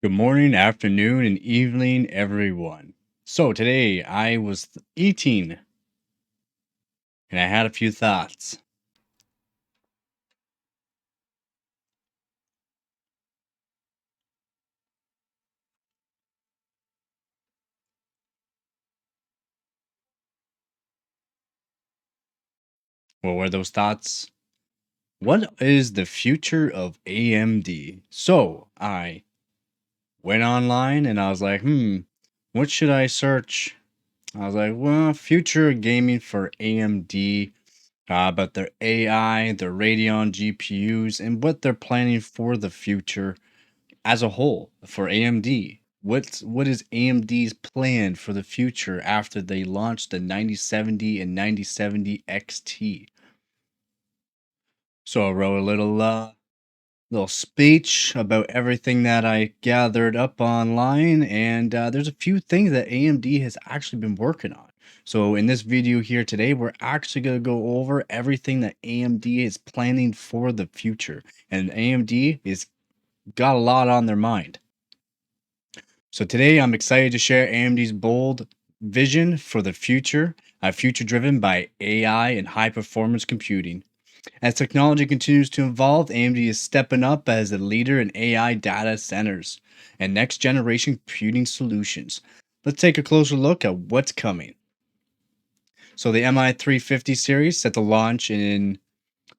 Good morning, afternoon, and evening, everyone. So today I was eating and I had a few thoughts. What were those thoughts? What is the future of AMD? So I went online and I was like, what should I search? I was like, well, future gaming for AMD, about their AI, their Radeon GPUs, and what they're planning for the future as a whole for AMD. What is AMD's plan for the future after they launch the 9070 and 9070 XT? So I wrote a little speech about everything that I gathered up online, and there's a few things that AMD has actually been working on. So in this video here today, we're actually going to go over everything that AMD is planning for the future, and AMD is got a lot on their mind. So today I'm excited to share AMD's bold vision for the future, a future driven by AI and high performance computing. As technology continues to evolve, AMD is stepping up as a leader in AI data centers and next generation computing solutions. Let's take a closer look at what's coming. So the MI350 series set to launch in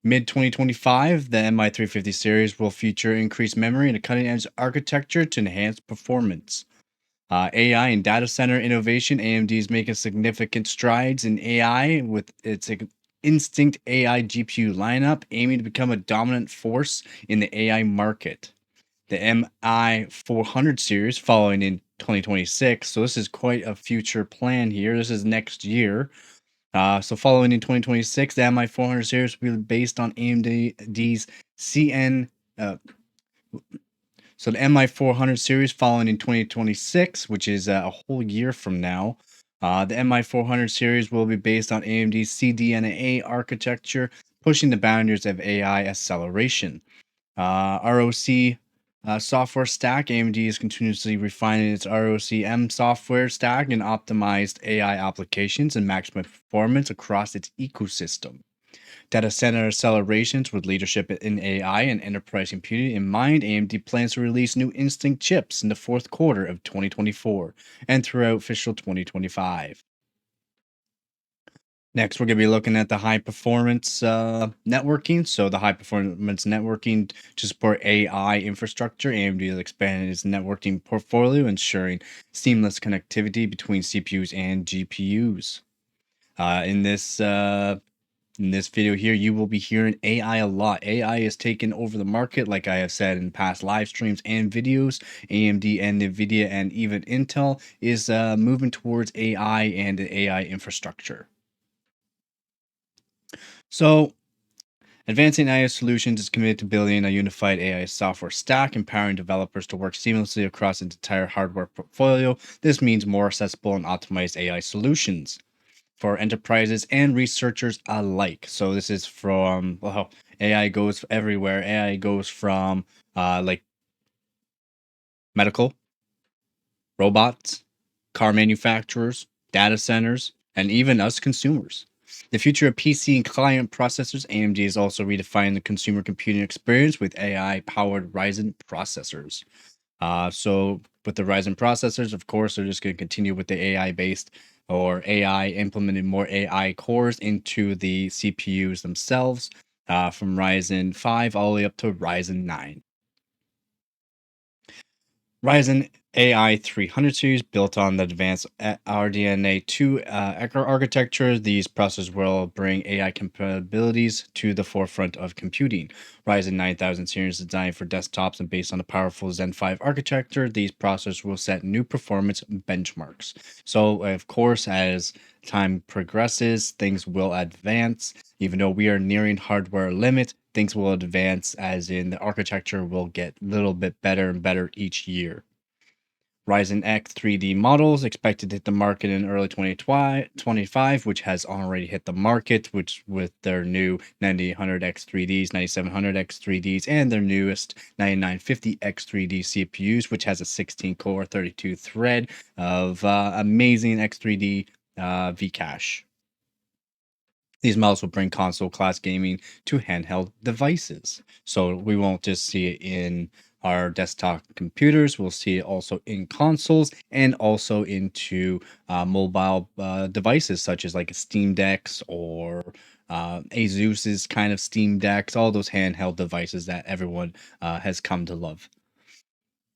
mid 2025. The MI350 series will feature increased memory and a cutting edge architecture to enhance performance. AI and data center innovation. AMD is making significant strides in AI with its Instinct AI GPU lineup, aiming to become a dominant force in the AI market. The MI 400 series following in 2026. So this is quite a future plan here. This is next year. So following in 2026, the MI 400 series will be based on AMD's CN. Uh, so the MI 400 series following in 2026, which is a whole year from now. The MI 400 series will be based on AMD's CDNA architecture, pushing the boundaries of AI acceleration. ROC software stack. AMD is continuously refining its ROCm software stack and optimized AI applications and maximize performance across its ecosystem. Data center accelerations with leadership in AI and enterprise computing in mind, AMD plans to release new Instinct chips in the fourth quarter of 2024 and throughout fiscal 2025. Next, we're going to be looking at the high performance networking. So, the high performance networking to support AI infrastructure. AMD has expanded its networking portfolio, ensuring seamless connectivity between CPUs and GPUs. In this video here, you will be hearing AI a lot. AI is taking over the market, like I have said in past live streams and videos. AMD and NVIDIA and even Intel is moving towards AI and AI infrastructure. So, Advancing AI Solutions is committed to building a unified AI software stack, empowering developers to work seamlessly across its entire hardware portfolio. This means more accessible and optimized AI solutions for enterprises and researchers alike. So this is from, well, AI goes everywhere. AI goes from like medical, robots, car manufacturers, data centers, and even us consumers. The future of PC and client processors. AMD is also redefining the consumer computing experience with AI powered Ryzen processors. So with the Ryzen processors, of course, they're just going to continue with the AI based or AI implementing more AI cores into the CPUs themselves, from Ryzen 5 all the way up to Ryzen 9. Ryzen AI 300 series built on the advanced RDNA 2 architecture. These processors will bring AI capabilities to the forefront of computing. Ryzen 9000 series designed for desktops and based on the powerful Zen 5 architecture. These processors will set new performance benchmarks. So, of course, as time progresses, things will advance. Even though we are nearing hardware limit, things will advance, as in the architecture will get a little bit better and better each year. Ryzen X 3D models expected to hit the market in early 2025, which has already hit the market, which with their new 9800X 3Ds, 9700X 3Ds, and their newest 9950X 3D CPUs, which has a 16-core, 32-thread of amazing X3D Vcache. These models will bring console class gaming to handheld devices. So we won't just see it in our desktop computers, we'll see it also in consoles and also into mobile devices such as like Steam Decks or Asus's kind of Steam Decks, all those handheld devices that everyone has come to love.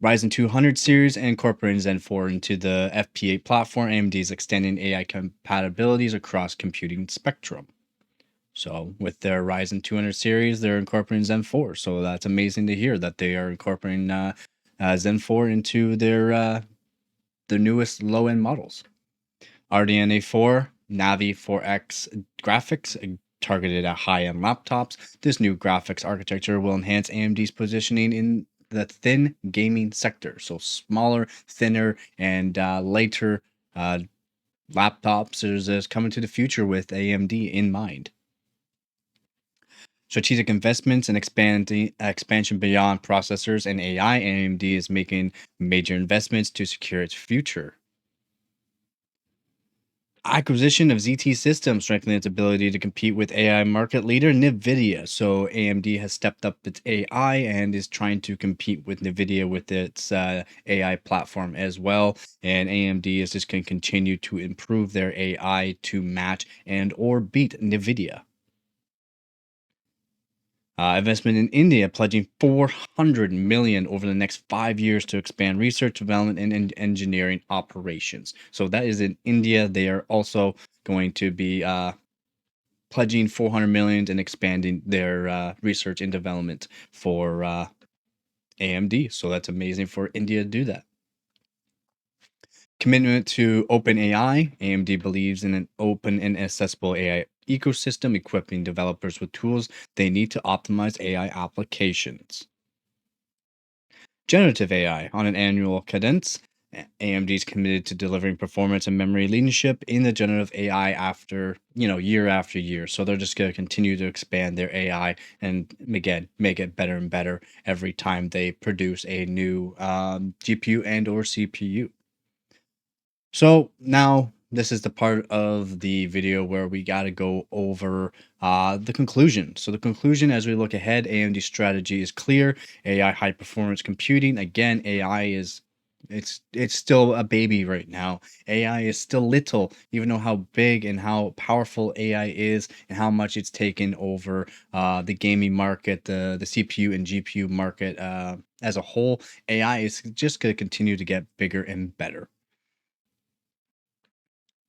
Ryzen 200 series and incorporating Zen 4 into the FP8 platform. AMD is extending AI compatibilities across computing spectrum. So with their Ryzen 200 series, they're incorporating Zen 4. So that's amazing to hear that they are incorporating Zen 4 into their newest low-end models. RDNA 4 Navi 4X graphics targeted at high-end laptops. This new graphics architecture will enhance AMD's positioning in the thin gaming sector. So smaller, thinner, and lighter laptops is coming to the future with AMD in mind. Strategic investments and expansion beyond processors and AI. AMD is making major investments to secure its future. Acquisition of ZT Systems strengthening its ability to compete with AI market leader NVIDIA. So AMD has stepped up its AI and is trying to compete with NVIDIA with its AI platform as well. And AMD is just going to continue to improve their AI to match and or beat NVIDIA. Investment in India, pledging 400 million over the next 5 years to expand research, development, and engineering operations. So that is in India. They are also going to be pledging 400 million and expanding their research and development for AMD. So that's amazing for India to do that. Commitment to open AI. AMD believes in an open and accessible AI ecosystem, equipping developers with tools they need to optimize AI applications. Generative AI on an annual cadence. AMD is committed to delivering performance and memory leadership in the generative AI year after year. So they're just going to continue to expand their AI and again make it better and better every time they produce a new GPU and or CPU. So now this is the part of the video where we got to go over the conclusion. So the conclusion as we look ahead, AMD strategy is clear. AI high performance computing. Again, AI is it's still a baby right now. AI is still little, even though how big and how powerful AI is and how much it's taken over the gaming market, the CPU and GPU market as a whole. AI is just going to continue to get bigger and better.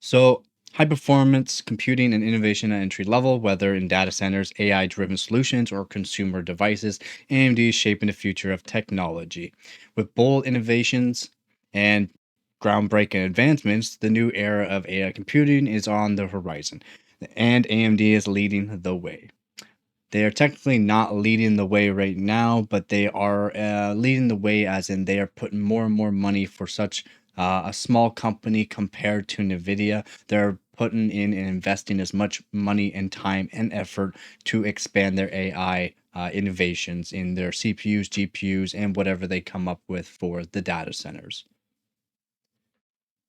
So, high performance computing and innovation at entry level, whether in data centers, AI driven solutions, or consumer devices, AMD is shaping the future of technology. With bold innovations and groundbreaking advancements, the new era of AI computing is on the horizon, and AMD is leading the way. They are technically not leading the way right now, but they are leading the way as in they are putting more and more money for such a small company compared to NVIDIA. They're putting in and investing as much money and time and effort to expand their AI innovations in their CPUs, GPUs, and whatever they come up with for the data centers.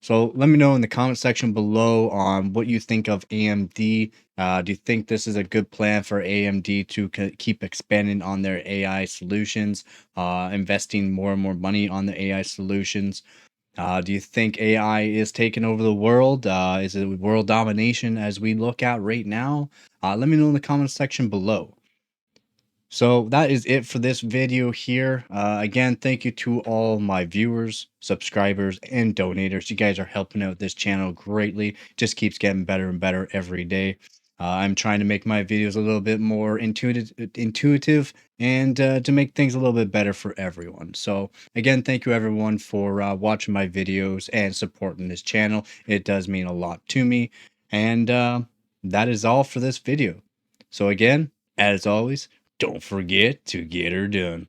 So let me know in the comment section below on what you think of AMD. Do you think this is a good plan for AMD to keep expanding on their AI solutions, investing more and more money on the AI solutions? Do you think AI is taking over the world? Is it world domination as we look at right now? Let me know in the comment section below. So that is it for this video here. Again, thank you to all my viewers, subscribers, and donators. You guys are helping out this channel greatly. Just keeps getting better and better every day. I'm trying to make my videos a little bit more intuitive and to make things a little bit better for everyone. So again, thank you everyone for watching my videos and supporting this channel. It does mean a lot to me. And that is all for this video. So again, as always, don't forget to get her done.